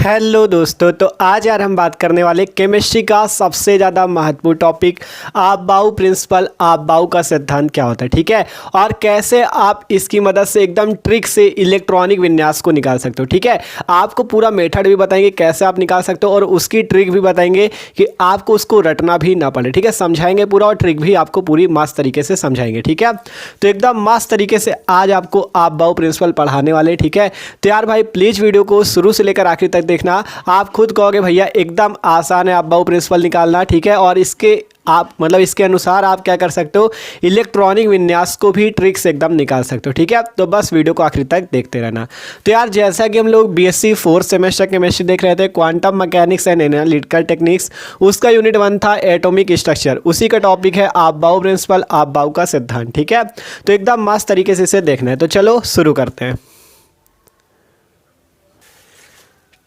Hello दोस्तों, तो आज यार हम बात करने वाले केमिस्ट्री का सबसे ज़्यादा महत्वपूर्ण टॉपिक आपबाउ प्रिंसिपल, आपबाउ का सिद्धांत क्या होता है, ठीक है। और कैसे आप इसकी मदद से एकदम ट्रिक से इलेक्ट्रॉनिक विन्यास को निकाल सकते हो, ठीक है। आपको पूरा मेथड भी बताएंगे कैसे आप निकाल सकते हो और उसकी ट्रिक भी बताएंगे कि आपको उसको रटना भी ना पड़े, ठीक है। समझाएंगे पूरा और ट्रिक भी आपको पूरी मस्त तरीके से समझाएंगे, ठीक है। तो एकदम मस्त तरीके से आज आपको आपबाउ प्रिंसिपल पढ़ाने वाले, ठीक है। तो यार भाई प्लीज़ वीडियो को शुरू से लेकर आखिर तक देखना। आप खुद कहोगे भैया एकदम आसान है आपबाउ प्रिंसिपल निकालना, ठीक है। और इसके आप मतलब इसके अनुसार आप क्या कर सकते हो, इलेक्ट्रॉनिक विन्यास को भी ट्रिक से एकदम निकाल सकते हो, ठीक है। तो बस वीडियो को आखिर तक देखते रहना। तो यार जैसा कि हम लोग बीएससी 4th सेमेस्टर केमिस्ट्री देख रहे थे, quantum mechanics and analytical techniques, उसका यूनिट 1 था एटॉमिक स्ट्रक्चर। उसी का टॉपिक है आपबाउ प्रिंसिपल, आपबाउ का सिद्धांत, ठीक है। तो एकदम मस्त तरीके से इसे देखना है। तो चलो शुरू करते हैं,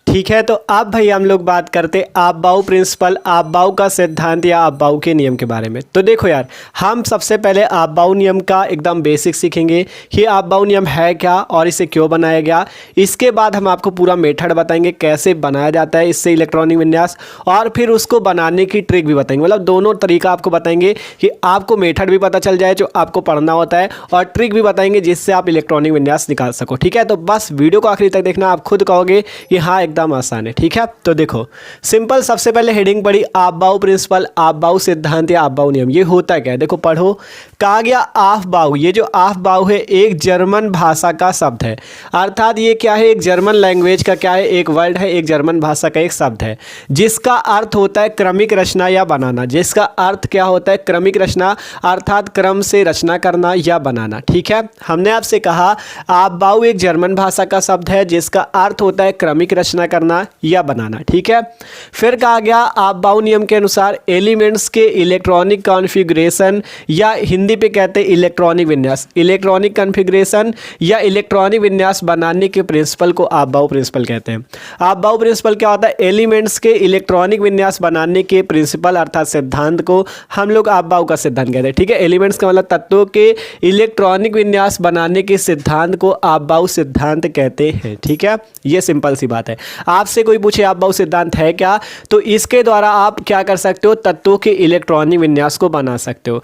ठीक है। तो अब भाई हम लोग बात करते आपबाउ प्रिंसिपल, आपबाउ का सिद्धांत या आपबाउ के नियम के बारे में। तो देखो यार, हम सबसे पहले आपबाउ नियम का एकदम बेसिक सीखेंगे कि आपबाउ नियम है क्या और इसे क्यों बनाया गया। इसके बाद हम आपको पूरा मेथड बताएंगे कैसे बनाया जाता है इससे इलेक्ट्रॉनिक विन्यास, और फिर उसको बनाने की ट्रिक भी बताएंगे। मतलब दोनों तरीका आपको बताएंगे कि आपको मेथड भी पता चल जाए जो आपको पढ़ना होता है, और ट्रिक भी बताएंगे जिससे आप इलेक्ट्रॉनिक विन्यास निकाल सको, ठीक है। तो बस वीडियो को आखिरी तक देखना, आप खुद कहोगे कि हाँ एकदम आसान है, ठीक है। तो देखो सिंपल, सबसे पहले हेडिंग पड़ी आपबाउ प्रिंसिपल, आपबाउ सिद्धांत या आपबाउ नियम। ये होता क्या है देखो, पढ़ो। कहा गया आपबाउ, ये जो आपबाउ है एक जर्मन भाषा का शब्द है। अर्थात ये क्या है, एक जर्मन लैंग्वेज का क्या है, एक वर्ड है, एक जर्मन भाषा का एक शब्द है, जिसका अर्थ होता है क्रमिक रचना या बनाना। जिसका अर्थ क्या होता है, क्रमिक रचना, अर्थात क्रम से रचना करना या बनाना, ठीक है। हमने आपसे कहा आपबाउ एक जर्मन भाषा का शब्द है जिसका अर्थ होता है क्रमिक रचना करना या बनाना, ठीक है। फिर कहा गया आपबाउ नियम के अनुसार एलिमेंट्स के इलेक्ट्रॉनिक कॉन्फ़िगरेशन, या हिंदी पे कहते हैं इलेक्ट्रॉनिक विन्यास, इलेक्ट्रॉनिक कॉन्फ़िगरेशन या इलेक्ट्रॉनिक विन्यास बनाने के प्रिंसिपल को आपबाउ प्रिंसिपल कहते हैं। आपबाउ प्रिंसिपल क्या होता है, एलिमेंट्स के इलेक्ट्रॉनिक विन्यास बनाने के प्रिंसिपल अर्थात सिद्धांत को हम लोग आपबाउ का सिद्धांत कहते हैं, ठीक है। एलिमेंट्स का मतलब तत्वों के इलेक्ट्रॉनिक विन्यास बनाने के सिद्धांत को आपबाउ सिद्धांत कहते हैं, ठीक है। ये सिंपल सी बात है। आपसे कोई पूछे आपबाउ सिद्धांत है क्या, तो इसके द्वारा आप क्या कर सकते हो, तत्वों के इलेक्ट्रॉनिक विन्यास को बना सकते हो।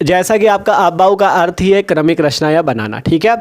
जैसा कि आपका आपबाउ का अर्थ ही है क्रमिक रचना या बनाना, ठीक है।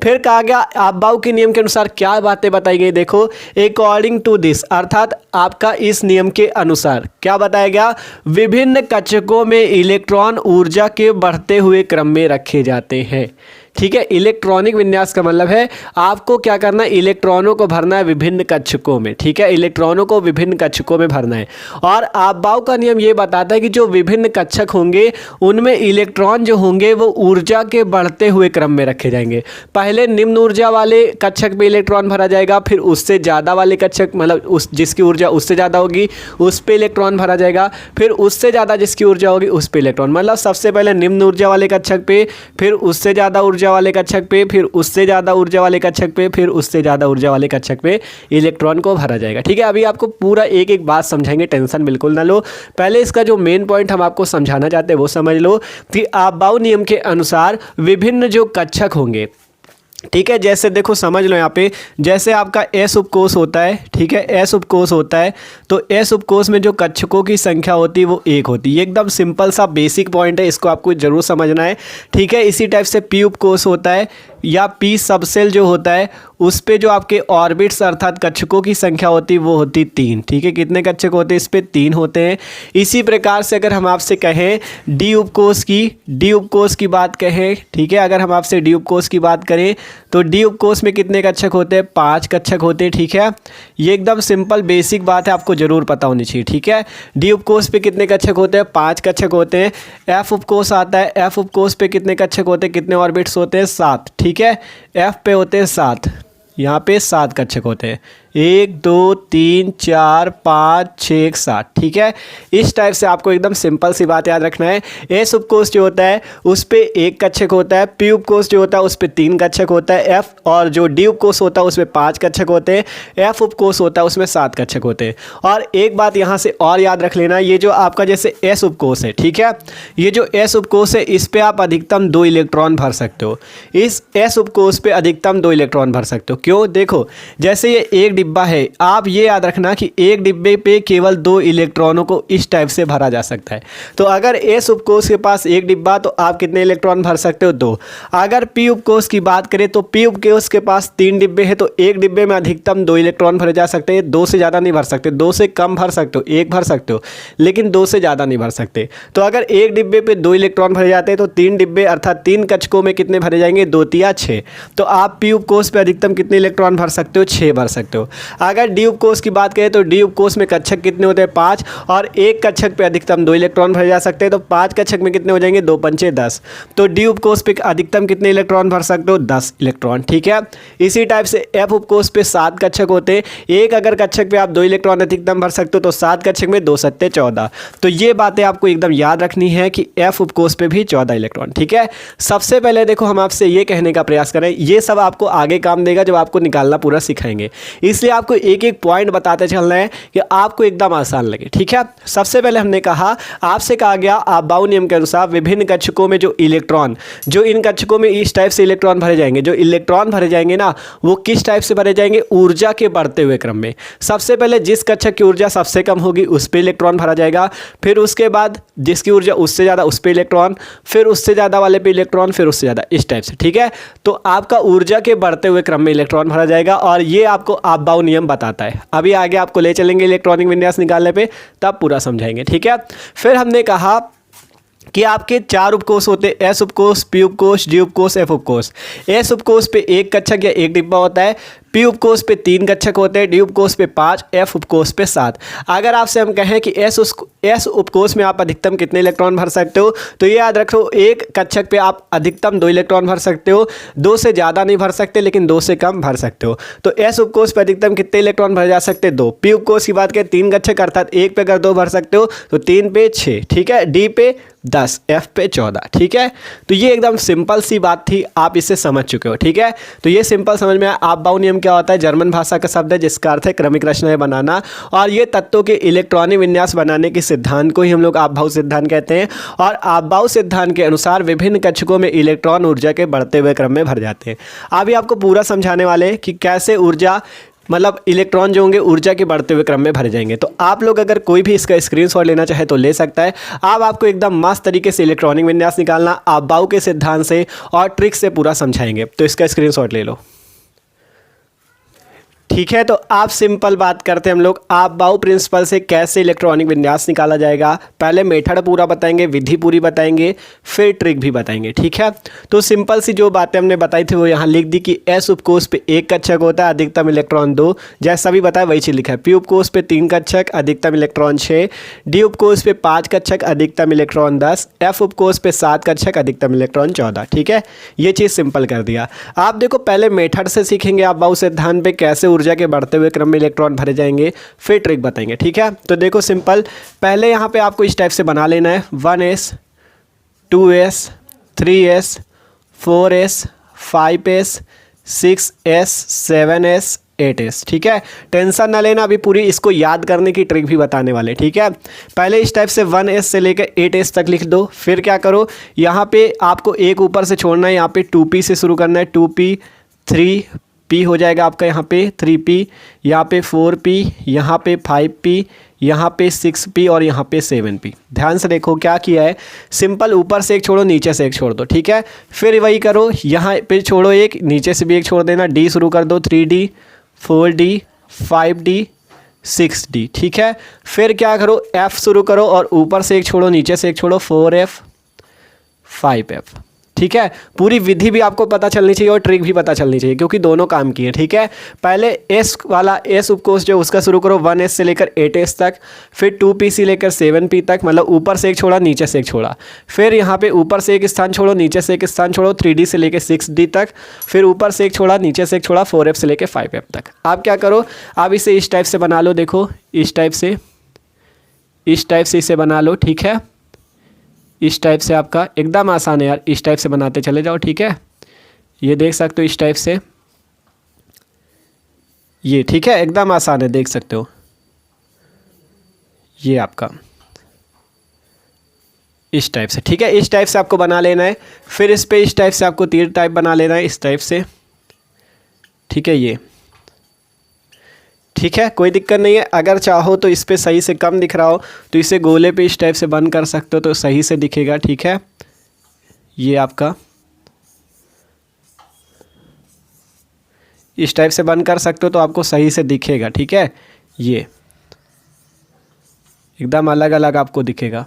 फिर कहा गया आपबाउ के नियम के अनुसार क्या बातें बताई गई, देखो अकॉर्डिंग टू दिस, अर्थात आपका इस नियम के अनुसार क्या बताया गया, विभिन्न कक्षकों में इलेक्ट्रॉन ऊर्जा के बढ़ते हुए क्रम में रखे जाते हैं, ठीक है। इलेक्ट्रॉनिक विन्यास का मतलब है आपको क्या करना है, इलेक्ट्रॉनों को भरना है विभिन्न कक्षकों में, ठीक है। इलेक्ट्रॉनों को विभिन्न कक्षकों में भरना है। और आपबाउ का नियम ये बताता है कि जो विभिन्न कक्षक होंगे उनमें इलेक्ट्रॉन जो होंगे वो ऊर्जा के बढ़ते हुए क्रम में रखे जाएंगे। पहले निम्न ऊर्जा वाले कक्षक पे इलेक्ट्रॉन भरा जाएगा, फिर उससे ज़्यादा वाले कक्षक, मतलब उस जिसकी ऊर्जा उससे ज़्यादा होगी उस पर इलेक्ट्रॉन भरा जाएगा, फिर उससे ज़्यादा जिसकी ऊर्जा होगी उस पर इलेक्ट्रॉन, मतलब सबसे पहले निम्न ऊर्जा वाले कक्षक पे, फिर उससे ज़्यादा ऊर्जा वाले कक्षक पे, फिर उससे ज़्यादा ऊर्जा वाले कक्षक पे, फिर उससे ज़्यादा ऊर्जा वाले कक्षक पे इलेक्ट्रॉन को भरा जाएगा, ठीक है। अभी आपको पूरा एक एक बात समझाएंगे, टेंशन बिल्कुल ना लो। पहले इसका जो मेन पॉइंट हम आपको समझाना चाहते हैं वो समझ लो कि आपबाउ नियम के अनुसार विभिन्न जो कक्षक होंगे, ठीक है। जैसे देखो समझ लो यहाँ पे, जैसे आपका एस उपकोष होता है, ठीक है, एस उपकोष होता है, तो एस उपकोष में जो कक्षकों की संख्या होती है वो 1 होती है। ये एकदम सिंपल सा बेसिक पॉइंट है, इसको आपको जरूर समझना है, ठीक है। इसी टाइप से पी उपकोष होता है या पी सबसेल जो होता है, उस पे जो आपके ऑर्बिट्स अर्थात कक्षकों की संख्या होती है वो होती 3, ठीक है। कितने कक्षक होते हैं, इस पे 3 होते हैं। इसी प्रकार से अगर हम आपसे कहें डी उपकोष की बात कहें, ठीक है, अगर हम आपसे डी उपकोष की बात करें तो डी उपकोष में कितने कक्षक होते हैं, 5 कक्षक होते हैं, ठीक है। ये एकदम सिंपल बेसिक बात है, आपको जरूर पता होनी चाहिए, ठीक है। डी उपकोष पे कितने कक्षक होते हैं, 5 कक्षक होते हैं। एफ उपकोष आता है, एफ उपकोष पे कितने कक्षक होते हैं, कितने ऑर्बिट्स होते हैं, 7, ठीक है। एफ पे होते हैं 7, यहाँ पे 7 कक्षक होते हैं, 1 2 3 4 5 6 7, ठीक है। इस टाइप से आपको एकदम सिंपल सी बात याद रखना है। एस उपकोष जो होता है उस पे 1 कक्षक होता है, पी उपकोष जो होता है उस पे 3 कक्षक होता है, एफ और जो डी उपकोष होता है उसमें 5 कक्षक होते हैं, एफ उपकोष होता है उसमें 7 कक्षक होते हैं। और एक बात यहाँ से और याद रख लेना, ये जो आपका जैसे एस उपकोष है, ठीक है, ये जो एस उपकोष है इस पे आप अधिकतम 2 इलेक्ट्रॉन भर सकते हो। इस एस उपकोष पे अधिकतम 2 इलेक्ट्रॉन भर सकते हो। क्यों, देखो जैसे ये एक डिब्बा है, आप ये याद रखना कि एक डिब्बे पे केवल 2 इलेक्ट्रॉनों को इस टाइप से भरा जा सकता है। तो अगर एस उपकोष के पास एक डिब्बा तो आप कितने इलेक्ट्रॉन भर सकते हो? 2। अगर पी उपकोष की बात करें तो पी उपकोष के पास 3 डिब्बे हैं, तो एक डिब्बे में अधिकतम 2 इलेक्ट्रॉन भरे जा सकते हैं। 2 से ज़्यादा नहीं भर सकते, 2 से कम भर सकते हो, 1 भर सकते हो, लेकिन 2 से ज़्यादा नहीं भर सकते। तो अगर एक डिब्बे पे 2 इलेक्ट्रॉन भरे जाते हैं तो 3 डिब्बे अर्थात 3 कक्षकों में कितने भरे जाएंगे? 2 तिया 6। तो आप पी उपकोष पे अधिकतम कितने इलेक्ट्रॉन भर सकते हो? 6 भर सकते हो। अगर डी उपकोष की बात करें तो डी उपकोष में कक्षक कितने होते हैं? 5, और एक कक्षक पे अधिकतम 2 इलेक्ट्रॉन भरे जा सकते हैं। तो 5 कक्षक में कितने हो जाएंगे? 2 पंचे 10। तो डी उपकोष पे अधिकतम कितने इलेक्ट्रॉन भर सकते हो? 10 इलेक्ट्रॉन। ठीक है, इसी टाइप से एफ उपकोष पे 7 कक्षक होते हैं। एक अगर कक्षक पे आप 2 इलेक्ट्रॉन अधिकतम भर सकते हो तो 7 कक्षक में 2 सत्ते 14। तो ये बातें आपको एकदम याद रखनी है कि एफ उपकोष पे भी 14 इलेक्ट्रॉन। ठीक है, सबसे पहले देखो हम आपसे ये कहने का प्रयास करें, ये सब आपको आगे काम देगा जब आपको निकालना पूरा सिखाएंगे, इसलिए आपको एक एक पॉइंट बताते चलना है कि आपको एकदम आसान लगे। ठीक है, सबसे पहले हमने कहा, आपसे कहा गया अबाउ नियम के अनुसार विभिन्न कक्षकों में जो इलेक्ट्रॉन, जो इन कक्षकों में इस टाइप से इलेक्ट्रॉन भरे जाएंगे, जो इलेक्ट्रॉन भरे जाएंगे ना वो किस टाइप से भरे जाएंगे? ऊर्जा के बढ़ते हुए क्रम में। सबसे पहले जिस कक्षक की ऊर्जा सबसे कम होगी उस पर इलेक्ट्रॉन भरा जाएगा, फिर उसके बाद जिसकी ऊर्जा उससे ज़्यादा उस पर इलेक्ट्रॉन, फिर उससे ज़्यादा वाले पे इलेक्ट्रॉन, फिर उससे ज़्यादा, इस टाइप से। ठीक है, तो आपका ऊर्जा के बढ़ते हुए क्रम में इलेक्ट्रॉन भरा जाएगा और ये आपको अबाउ नियम बताता है। अभी आगे आपको ले चलेंगे इलेक्ट्रॉनिक विन्यास निकालने पे, तब पूरा समझाएंगे। ठीक है, फिर हमने कहा कि आपके 4 उपकोष होते हैं, एस उपकोष, पी उपकोष, डी उपकोष, एफ उपकोष। एस उपकोष पे एक कक्षक या एक डिब्बा होता है, पी उपकोष पे 3 कक्षक होते हैं, डी उपकोष पे 5, एफ उपकोष पे 7। अगर आपसे हम कहें कि एस उपकोष में आप अधिकतम कितने इलेक्ट्रॉन भर सकते हो, तो ये याद रखो, एक कक्षक पे आप अधिकतम 2 इलेक्ट्रॉन भर सकते हो, 2 से ज़्यादा नहीं भर सकते, लेकिन 2 से कम भर सकते हो। तो एस उपकोष पे अधिकतम कितने इलेक्ट्रॉन भरे जा सकते हैं? 2। पी उपकोष की बात करें 3 कक्षक अर्थात एक पे अगर 2 भर सकते हो तो 3 पे 6। ठीक है, डी पे 10, एफ पे 14। ठीक है, तो ये एकदम सिंपल सी बात थी, आप इसे समझ चुके हो। ठीक है, तो ये सिंपल समझ में आया। अबाउ नियम क्या होता है? जर्मन भाषा का शब्द है जिसका अर्थ है क्रमिक रचनाएं बनाना, और ये तत्वों के इलेक्ट्रॉनिक विन्यास बनाने के सिद्धांत को ही हम लोग अबाउ सिद्धांत कहते हैं। और अबाउ सिद्धांत के अनुसार विभिन्न कक्षकों में इलेक्ट्रॉन ऊर्जा के बढ़ते हुए क्रम में भर जाते हैं। अभी आपको पूरा समझाने वाले हैं कि कैसे ऊर्जा, मतलब इलेक्ट्रॉन जो होंगे ऊर्जा के बढ़ते हुए क्रम में भरे जाएंगे। तो आप लोग अगर कोई भी इसका स्क्रीनशॉट लेना चाहे तो ले सकता है। अब आपको एकदम मस्त तरीके से इलेक्ट्रॉनिक विन्यास निकालना अबाउ के सिद्धांत से और ट्रिक से पूरा समझाएंगे, तो इसका स्क्रीनशॉट ले लो। ठीक है, तो आप सिंपल बात करते हैं हम लोग अबाउ प्रिंसिपल से कैसे इलेक्ट्रॉनिक विन्यास निकाला जाएगा। पहले मेथड पूरा बताएंगे, विधि पूरी बताएंगे, फिर ट्रिक भी बताएंगे। ठीक है, तो सिंपल सी जो बातें हमने बताई थी वो यहाँ लिख दी कि एस उपकोष पे एक कक्षक होता है, अधिकतम इलेक्ट्रॉन 2, जैसा भी बताया वही चीज लिखा है। पी उपकोष पे 3 कक्षक, अधिकतम इलेक्ट्रॉन 6, डी उपकोष पे 5 कक्षक, अधिकतम इलेक्ट्रॉन 10, एफ उपकोष पे 7 कक्षक, अधिकतम इलेक्ट्रॉन 14। ठीक है, ये चीज़ सिंपल कर दिया। आप देखो पहले मेथड से सीखेंगे अबाउ सिद्धांत पे कैसे ऊर्जा के बढ़ते हुए क्रम में इलेक्ट्रॉन भरे जाएंगे, फिर ट्रिक बताएंगे। ठीक है, तो देखो सिंपल, पहले यहाँ पे आपको इस टाइप से बना लेना है 1s 2s 3s 4s 5s 6s 7s 8s। ठीक है, टेंशन ना लेना, अभी पूरी इसको याद करने की ट्रिक भी बताने वाले। ठीक है, पहले इस टाइप से 1s से लेकर 8s तक लिख दो। फिर क्या करो, यहाँ पे आपको एक ऊपर से छोड़ना है, यहाँ पे 2p से शुरू करना है, 2p 3p हो जाएगा आपका, यहाँ पे 3p, यहाँ पे 4p, यहाँ पे 5p, यहाँ पे 6p और यहाँ पे 7p। ध्यान से देखो क्या किया है, सिंपल ऊपर से एक छोड़ो, नीचे से एक छोड़ दो। ठीक है, फिर वही करो, यहाँ पे छोड़ो एक, नीचे से भी एक छोड़ देना, d शुरू कर दो, 3d 4d 5d 6d। ठीक है, फिर क्या करो, f शुरू करो और ऊपर से एक छोड़ो, नीचे से एक छोड़ो, 4f 5f। ठीक है, पूरी विधि भी आपको पता चलनी चाहिए और ट्रिक भी पता चलनी चाहिए, क्योंकि दोनों काम किए। ठीक है, पहले एस वाला एस उपकोष जो उसका शुरू करो 1s से लेकर 8s तक, फिर 2p से लेकर 7p तक, मतलब ऊपर से एक छोड़ा, नीचे से एक छोड़ा, फिर यहाँ पे ऊपर से एक स्थान छोड़ो, नीचे से एक स्थान छोड़ो, 3d से लेकर 6d तक, फिर ऊपर से एक छोड़ा, नीचे से एक छोड़ा, 4f से लेकर 5f तक। आप क्या करो, आप इसे इस टाइप से बना लो, देखो इस टाइप से इसे बना लो। ठीक है, इस टाइप से आपका एकदम आसान है यार, इस टाइप से बनाते चले जाओ। ठीक है, ये देख सकते हो इस टाइप से, ये ठीक है एकदम आसान है, देख सकते हो ये आपका इस टाइप से। ठीक है, इस टाइप से आपको बना लेना है, फिर इस पे इस टाइप से आपको तीर टाइप बना लेना है, इस टाइप से। ठीक है, ठीक है, कोई दिक्कत नहीं है। अगर चाहो तो इस पे सही से कम दिख रहा हो तो इसे गोले पे इस टाइप से बंद कर सकते हो तो सही से दिखेगा। ठीक है, ये आपका इस टाइप से बंद कर सकते हो तो आपको सही से दिखेगा। ठीक है, ये एकदम अलग अलग आपको दिखेगा।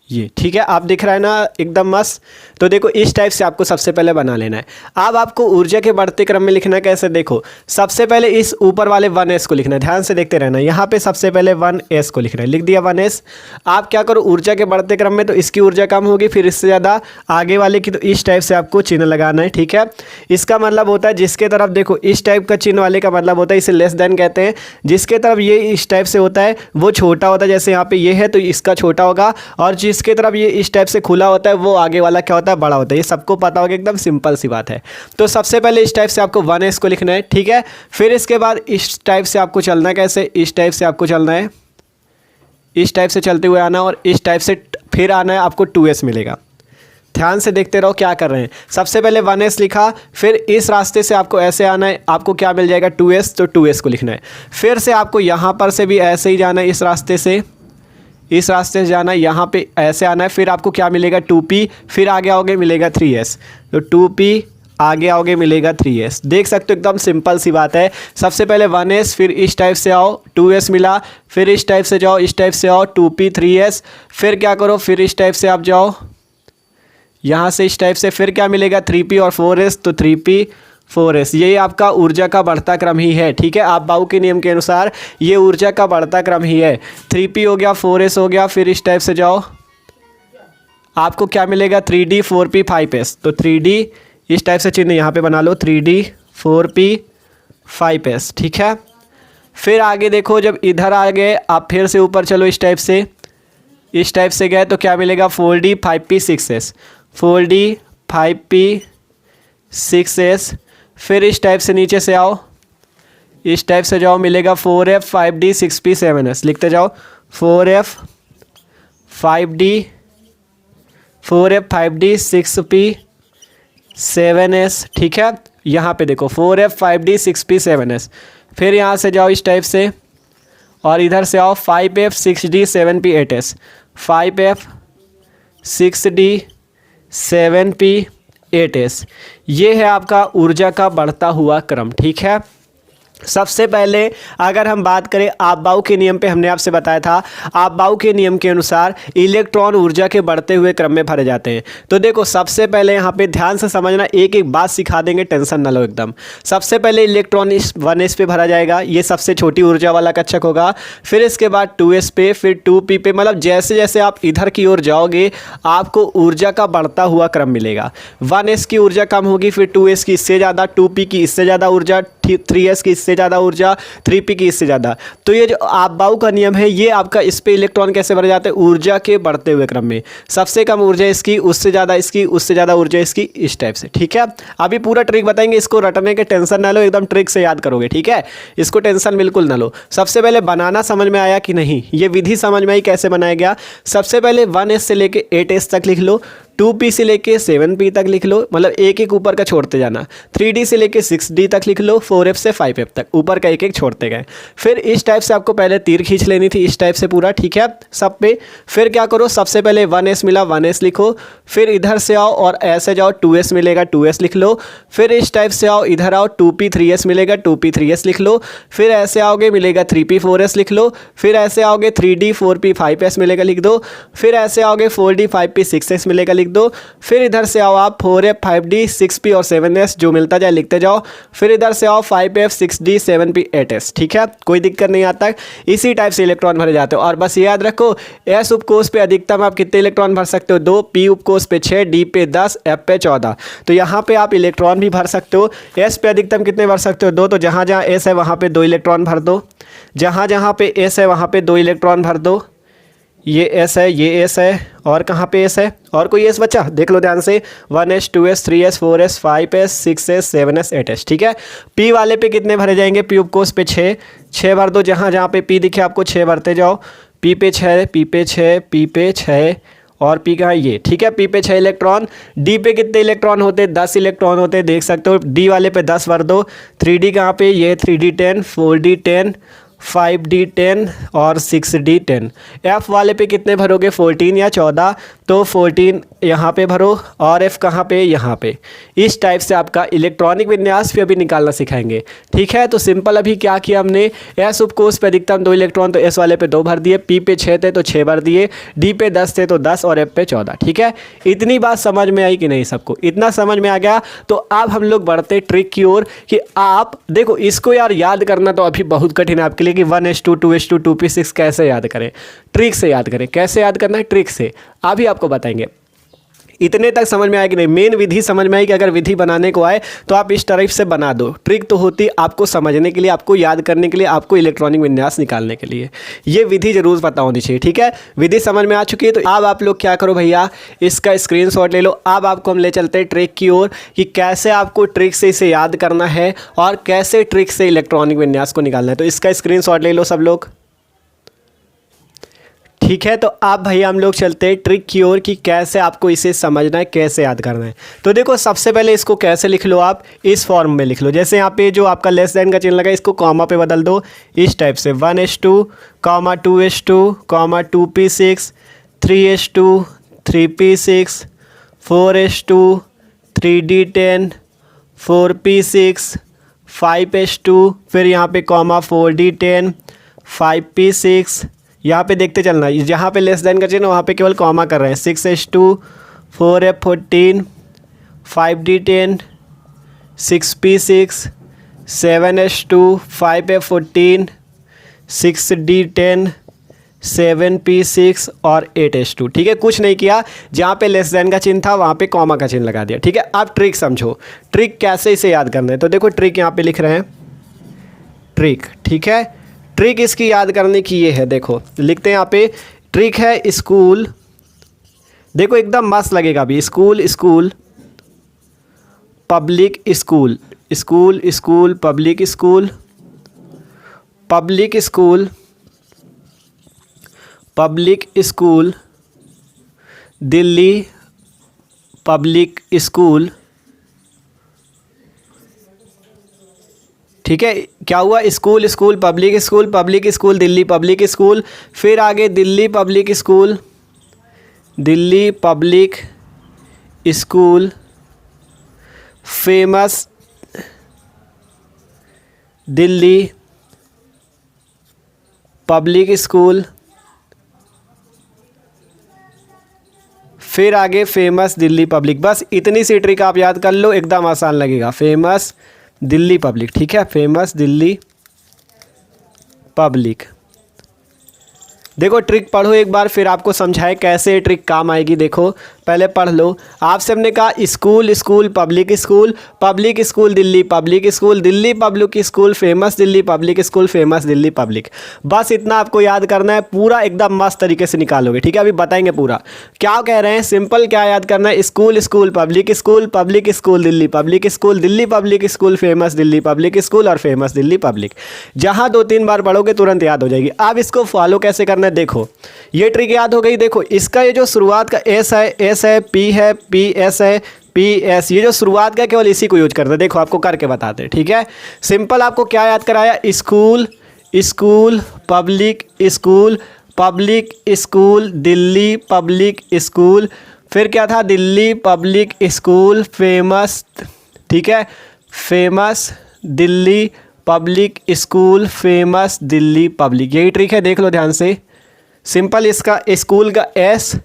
ये ठीक है, आप दिख रहा है ना एकदम मस्त। तो देखो इस टाइप से आपको सबसे पहले बना लेना है। अब आपको ऊर्जा के बढ़ते क्रम में लिखना कैसे, देखो सबसे पहले इस ऊपर वाले 1s को लिखना है, ध्यान से देखते रहना। यहाँ पे सबसे पहले 1s को लिखना है, लिख दिया 1s। आप क्या करो, ऊर्जा के बढ़ते क्रम में तो इसकी ऊर्जा कम होगी, फिर इससे ज़्यादा आगे वाले की, तो इस टाइप से आपको चिन्ह लगाना है। ठीक है, इसका मतलब होता है जिसके तरफ देखो इस टाइप का चिन्ह वाले का मतलब होता है इसे लेस देन कहते हैं। जिसके तरफ ये इस टाइप से होता है वो छोटा होता है, जैसे यहाँ पे ये है तो इसका छोटा होगा, और जिसके तरफ ये इस टाइप से खुला होता है वो आगे वाला क्या होता है, बड़ा होता है। ये सबको पता होगा, एकदम सिंपल सी बात है। तो सबसे पहले इस टाइप से आपको 1s को लिखना है। ठीक है, फिर इसके बाद इस टाइप से आपको चलना है, कैसे, इस टाइप से आपको चलना है, इस टाइप से चलते हुए आना, और इस टाइप से फिर आना है, आपको 2s मिलेगा। ध्यान से देखते रहो क्या कर रहे हैं। सबसे पहले 1s लिखा, फिर इस रास्ते से आपको ऐसे आना है, आपको क्या मिल जाएगा, 2s, तो 2s को लिखना है। फिर से आपको यहाँ पर से भी ऐसे ही जाना है, इस रास्ते से, इस रास्ते से जाना है, यहाँ पे ऐसे आना है, फिर आपको क्या मिलेगा, 2p, फिर आगे आओगे मिलेगा 3s, तो 2p आगे आओगे मिलेगा 3s। देख सकते हो एकदम सिंपल सी बात है। सबसे पहले 1s, फिर इस टाइप से आओ, 2s मिला, फिर इस टाइप से जाओ, इस टाइप से आओ, 2p 3s, फिर क्या करो, फिर इस टाइप से आप जाओ, यहाँ से इस टाइप से, फिर क्या मिलेगा, 3p और 4s, तो 3p 4s। यही आपका ऊर्जा का बढ़ता क्रम ही है। ठीक है, आप बाउ के नियम के अनुसार ये ऊर्जा का बढ़ता क्रम ही है। 3p हो गया, 4s हो गया, फिर इस टाइप से जाओ, आपको क्या मिलेगा, 3d 4p 5s, तो 3d इस टाइप से चिन्ह यहाँ पे बना लो, 3d 4p 5s। ठीक है, फिर आगे देखो, जब इधर आ गए आप फिर से ऊपर चलो, इस टाइप से, इस टाइप से गए तो क्या मिलेगा, 4d 5p 6s, 4d 5p 6s। फिर इस टाइप से नीचे से आओ, इस टाइप से जाओ, मिलेगा 4f 5d 6p 7s। लिखते जाओ, 4f 5d 6p 7s। ठीक है, यहाँ पे देखो 4f 5d 6p 7s। फिर यहाँ से जाओ इस टाइप से, और इधर से आओ 5f 6d 7p 8s, 5f 6d 7p 8s। ये है आपका ऊर्जा का बढ़ता हुआ क्रम। ठीक है, सबसे पहले अगर हम बात करें आपबाउ के नियम पे, हमने आपसे बताया था आपबाउ के नियम के अनुसार इलेक्ट्रॉन ऊर्जा के बढ़ते हुए क्रम में भरे जाते हैं। तो देखो सबसे पहले यहाँ पे ध्यान से समझना, एक एक बात सिखा देंगे, टेंशन ना लो एकदम। सबसे पहले इलेक्ट्रॉन इस 1s पे भरा जाएगा, ये सबसे छोटी ऊर्जा वाला कक्षक होगा। फिर इसके बाद 2s पे, फिर 2p पे, मतलब जैसे जैसे आप इधर की ओर जाओगे आपको ऊर्जा का बढ़ता हुआ क्रम मिलेगा। 1s की ऊर्जा कम होगी, फिर 2s की इससे ज़्यादा, 2p की इससे ज़्यादा ऊर्जा, 3s की इससे ज़्यादा ऊर्जा, 3p की इससे ज़्यादा। तो ये जो आपबाउ का नियम है ये आपका, इस पे इलेक्ट्रॉन कैसे भरे जाते हैं, ऊर्जा के बढ़ते हुए क्रम में। सबसे कम ऊर्जा इसकी, उससे ज़्यादा इसकी, उससे ज़्यादा ऊर्जा इसकी, इस टाइप से। ठीक है, अभी पूरा ट्रिक बताएंगे, इसको रटने के टेंशन ना लो, एकदम ट्रिक से याद करोगे। ठीक है, इसको टेंशन बिल्कुल ना लो। सबसे पहले बनाना समझ में आया कि नहीं, ये विधि समझ में आई कैसे बनाया गया। सबसे पहले 1s से लेके 8s तक लिख लो, 2p से लेके 7p तक लिख लो, मतलब एक एक ऊपर का छोड़ते जाना। 3d से लेके 6d तक लिख लो, 4f से 5f तक ऊपर का एक एक छोड़ते गए। फिर इस टाइप से आपको पहले तीर खींच लेनी थी, इस टाइप से पूरा। ठीक है, सब पे। फिर क्या करो, सबसे पहले 1s मिला, 1s लिखो, फिर इधर से आओ और ऐसे जाओ, 2s मिलेगा, 2s लिख लो। फिर इस टाइप से आओ, इधर आओ, 2p 3s मिलेगा, 2p 3s लिख लो। फिर ऐसे आओगे मिलेगा 3p 4s लिख लो। फिर ऐसे आओगे 3d 4p 5s मिलेगा, लिख दो। फिर ऐसे आओगे 4d 5p 6s मिलेगा, लिख दो। फिर इधर से आओ आप 4f 5d 6p और 7s, जो मिलता जाए लिखते जाओ। फिर इधर से आओ 5f 6d 7p 8s। ठीक है, कोई दिक्कत नहीं आता। इसी टाइप से इलेक्ट्रॉन भरे जाते हो। और बस याद रखो, s उपकोष पे अधिकतम आप कितने इलेक्ट्रॉन भर सकते हो, 2, p उपकोष पे 6, d पे 10, f पे 14। तो यहाँ पे आप इलेक्ट्रॉन भी भर सकते हो। s पे अधिकतम कितने भर सकते हो, 2, तो जहाँ जहाँ s है वहाँ पे 2 इलेक्ट्रॉन भर दो, जहाँ जहाँ पे s है वहाँ पे 2 इलेक्ट्रॉन भर दो। ये s है, ये s है, और कहाँ पे s है, और कोई s बचा, देख लो ध्यान से, 1s 2s 3s 4s 5s 6s 7s 8s। ठीक है, p वाले पे कितने भरे जाएंगे, p उपकोष पे 6 भर दो, जहाँ जहाँ पे p दिखे आपको 6 भरते जाओ। p पे 6, p पे 6, p पे 6, और पी कहाँ ये, ठीक है। पी पे 6 इलेक्ट्रॉन, डी पे कितने इलेक्ट्रॉन होते हैं, 10 इलेक्ट्रॉन होते हैं, देख सकते हो। डी वाले पे 10 भर दो। 3D कहाँ पे, ये 3D 10, 4D 10, 5D 10 और 6D 10। F वाले पे कितने भरोगे, 14 या 14, तो 14 यहाँ पे भरो और F कहाँ पे, यहाँ पे। इस टाइप से आपका इलेक्ट्रॉनिक विन्यास भी अभी निकालना सिखाएंगे, ठीक है। तो सिंपल अभी क्या किया हमने, S उपकोष पे अधिकतम 2 इलेक्ट्रॉन, तो S वाले पे 2 भर दिए, P पे 6 थे तो 6 भर दिए, D पे 10 थे तो 10 और F पे 14, ठीक है। इतनी बात समझ में आई कि नहीं सबको, इतना समझ में आ गया। तो अब हम लोग बढ़ते ट्रिक की ओर कि आप देखो इसको यार याद करना तो अभी बहुत कठिन है आपके लिए कि 1s2 2s2 2p6 कैसे याद करें, ट्रिक से याद करें। कैसे याद करना है, ट्रिक से, अभी आपको बताएंगे। इतने तक समझ में आए कि नहीं, मेन विधि समझ में आई कि अगर विधि बनाने को आए तो आप इस टाइप से बना दो। ट्रिक तो होती आपको समझने के लिए, आपको याद करने के लिए, आपको इलेक्ट्रॉनिक विन्यास निकालने के लिए। ये विधि जरूर पता होनी चाहिए, ठीक है। विधि समझ में आ चुकी है। तो अब आप लोग क्या करो भैया, इसका स्क्रीनशॉट ले लो। अब आपको हम ले चलते हैं ट्रिक की ओर कि कैसे आपको ट्रिक से इसे याद करना है और कैसे ट्रिक से इलेक्ट्रॉनिक विन्यास को निकालना है। तो इसका स्क्रीनशॉट ले लो सब लोग, ठीक है। तो आप भैया हम लोग चलते हैं ट्रिक की ओर कि कैसे आपको इसे समझना है, कैसे याद करना है। तो देखो सबसे पहले इसको कैसे लिख लो, आप इस फॉर्म में लिख लो। जैसे यहाँ पे जो आपका लेस देन का चिन्ह लगा इसको कॉमा पे बदल दो, इस टाइप से 1s2, 2s2, 2p6, 3s2, 3p6, 4s2, 3d10, 4p6, 5s2, फिर यहाँ पे कॉमा 4d10, 5p6, यहाँ पे देखते चलना, जहाँ पे लेस देन का चिन्ह वहाँ पे केवल कॉमा कर रहे हैं। 6s2, 4f14, 5d10, 6p6, 7s2, 5f14, 6d10, 7p6 और 8s2, ठीक है। कुछ नहीं किया, जहाँ पे लेस देन का चिन्ह था वहाँ पे कॉमा का चिन्ह लगा दिया, ठीक है। अब ट्रिक समझो, ट्रिक कैसे इसे याद करना है। तो देखो ट्रिक यहाँ पे लिख रहे हैं, ट्रिक, ठीक है। ट्रिक इसकी याद करने की ये है, देखो लिखते हैं यहाँ पे, ट्रिक है स्कूल, देखो एकदम मस्त लगेगा अभी, school school public school, school school public school, public school, public school, Delhi public school, ठीक है। क्या हुआ, school school public school, public school Delhi public school, फिर आगे Delhi public school, Delhi public school, famous Delhi public school, फिर आगे फेमस दिल्ली पब्लिक। बस इतनी सी ट्रिक आप याद कर लो, एकदम आसान लगेगा। फेमस दिल्ली पब्लिक, ठीक है, फेमस दिल्ली पब्लिक। देखो ट्रिक पढ़ो एक बार, फिर आपको समझाए कैसे ट्रिक काम आएगी। देखो पहले पढ़ लो, आपसे हमने कहा school school public school, public school Delhi public school, Delhi public school, famous Delhi public school, famous Delhi public. बस इतना आपको याद करना है, पूरा एकदम मस्त तरीके से निकालोगे, ठीक है। अभी बताएंगे पूरा क्या कह रहे हैं। सिंपल क्या याद करना है, school school public school, public school Delhi public school, Delhi public school, famous Delhi public school और फेमस दिल्ली पब्लिक। जहाँ 2-3 बार पढ़ोगे तुरंत याद हो जाएगी। अब इसको फॉलो कैसे करना है, देखो ये ट्रिक याद हो गई। देखो इसका ये जो शुरुआत का एस है, एस है, पी है, पी एस है, पी एस, ये जो शुरुआत का केवल इसी को यूज करते हैं। देखो आपको करके बताते हैं, ठीक है। सिंपल आपको क्या याद कराया, school school public school, public school Delhi public school, फिर क्या था, दिल्ली पब्लिक स्कूल, फेमस, ठीक है, famous Delhi public school, famous Delhi public. यही ट्रिक है, देख लो ध्यान से। सिंपल इसका स्कूल का एस,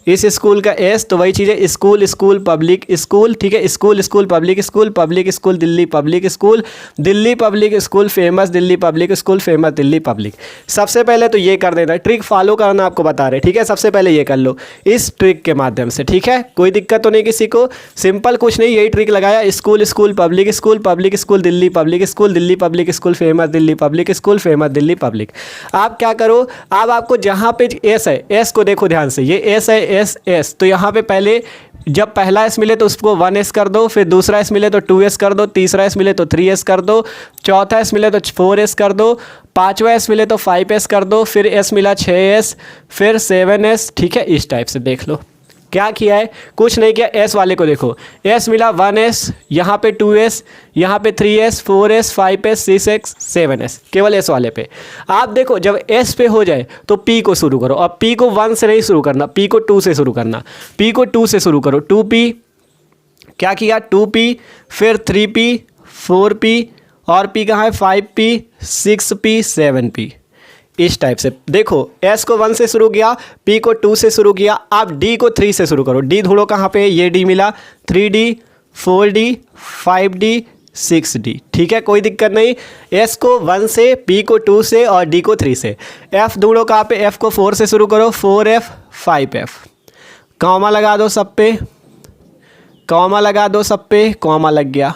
इस स्कूल का एस, तो वही चीज़ है, स्कूल स्कूल पब्लिक स्कूल, ठीक है, school school public school, public school Delhi public school, Delhi public school, famous Delhi public school, famous Delhi public. सबसे पहले तो ये कर देना, ट्रिक फॉलो करना आपको बता रहे, ठीक है। सबसे पहले ये कर लो इस ट्रिक के माध्यम से, ठीक है। कोई दिक्कत तो नहीं किसी को, सिंपल कुछ नहीं, यही ट्रिक लगाया, school school public school, public school Delhi public school, Delhi public school, famous Delhi public school, famous Delhi public. आप क्या करो, अब आपको जहाँ पे एस है, एस को देखो ध्यान से, ये एस है, एस एस, तो यहाँ पे पहले जब पहला एस मिले तो उसको 1s कर दो, फिर दूसरा एस मिले तो 2s कर दो, तीसरा एस मिले तो 3s कर दो, चौथा एस मिले तो 4s कर दो, पांचवा एस मिले तो 5s कर दो, फिर एस मिला 6s, फिर 7s, ठीक है। इस टाइप से देख लो। क्या किया है, कुछ नहीं किया। एस वाले को देखो, एस मिला 1s, यहाँ पे 2s, यहाँ पे 3s, 4s, 5s, 6s, 7s, केवल एस वाले पे। आप देखो जब एस पे हो जाए तो पी को शुरू करो। अब पी को 1 से नहीं शुरू करना, पी को 2 से शुरू करना। पी को 2 से शुरू करो, 2p, क्या किया 2p, फिर 3p, 4p, और p कहाँ है 5p, 6p, 7p, इस टाइप से। देखो s को 1 से शुरू किया, p को 2 से शुरू किया, आप d को 3 से शुरू करो। d ढूंढो कहाँ पे, ये d मिला, 3d, 4d, 5d, 6d, ठीक है, कोई दिक्कत नहीं। s को 1 से, p को 2 से और d को 3 से। f ढूंढो कहाँ पे, f को 4 से शुरू करो, 4f, 5f, कॉमा लगा दो सब पे, कॉमा लगा दो सब पे, कॉमा लग गया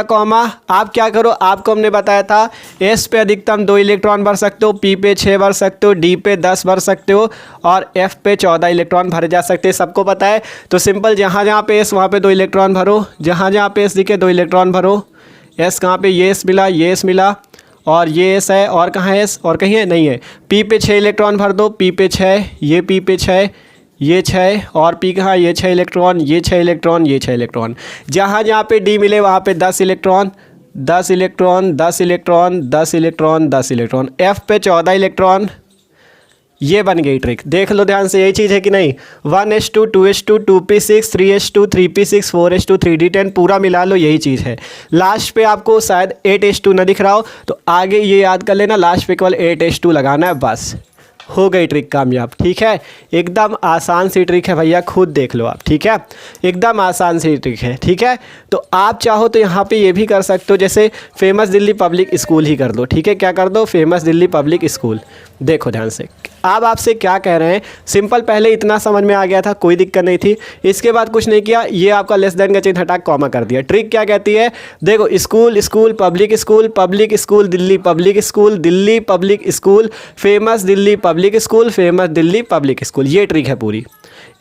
कॉमा। आप क्या करो, आपको हमने बताया था एस पे अधिकतम 2 इलेक्ट्रॉन भर सकते हो, पी पे 6 भर सकते हो, डी पे 10 भर सकते हो और एफ पे 14 इलेक्ट्रॉन भरे जा सकते हैं, सबको पता है। तो सिंपल, जहाँ जहाँ पे एस वहाँ पे 2 इलेक्ट्रॉन भरो, जहाँ जहाँ पे एस दिखे 2 इलेक्ट्रॉन भरो। एस कहाँ पे, ये एस मिला, ये एस मिला और ये एस है, और कहाँ है एस, और कहीं है नहीं है। पी पे 6 इलेक्ट्रॉन भर दो, पी पे 6, ये पी पे 6, ये 6 और पी कहाँ, ये 6 इलेक्ट्रॉन, ये 6 इलेक्ट्रॉन, ये 6 इलेक्ट्रॉन। जहाँ जहाँ पे डी मिले वहाँ पे 10 electron, 10 electron, 10 electron, 10 electron, 10 electron. F पे 14 इलेक्ट्रॉन। ये बन गई ट्रिक, देख लो ध्यान से, यही चीज़ है कि नहीं। 1s2, 2s2, 2p6, 3s2, 3p6, 4s2, 3d10, पूरा मिला लो, यही चीज़ है। लास्ट पे आपको शायद 8s2 ना दिख रहा हो तो आगे ये याद कर लेना, लास्ट पे केवल 8s2 लगाना है, बस हो गई ट्रिक कामयाब, ठीक है। एकदम आसान सी ट्रिक है भैया, खुद देख लो आप, ठीक है, एकदम आसान सी ट्रिक है, ठीक है। तो आप चाहो तो यहाँ पे ये भी कर सकते हो, जैसे फेमस दिल्ली पब्लिक स्कूल ही कर दो, ठीक है। क्या कर दो, फेमस दिल्ली पब्लिक स्कूल। देखो ध्यान से, अब आपसे क्या कह रहे हैं, सिंपल, पहले इतना समझ में आ गया था, कोई दिक्कत नहीं थी। इसके बाद कुछ नहीं किया, ये आपका लेस देन का चिन्ह हटा कॉमा कर दिया। ट्रिक क्या कहती है, देखो, school school public school, public school Delhi public school, Delhi public school, famous Delhi public school, famous Delhi public school. ये ट्रिक है पूरी,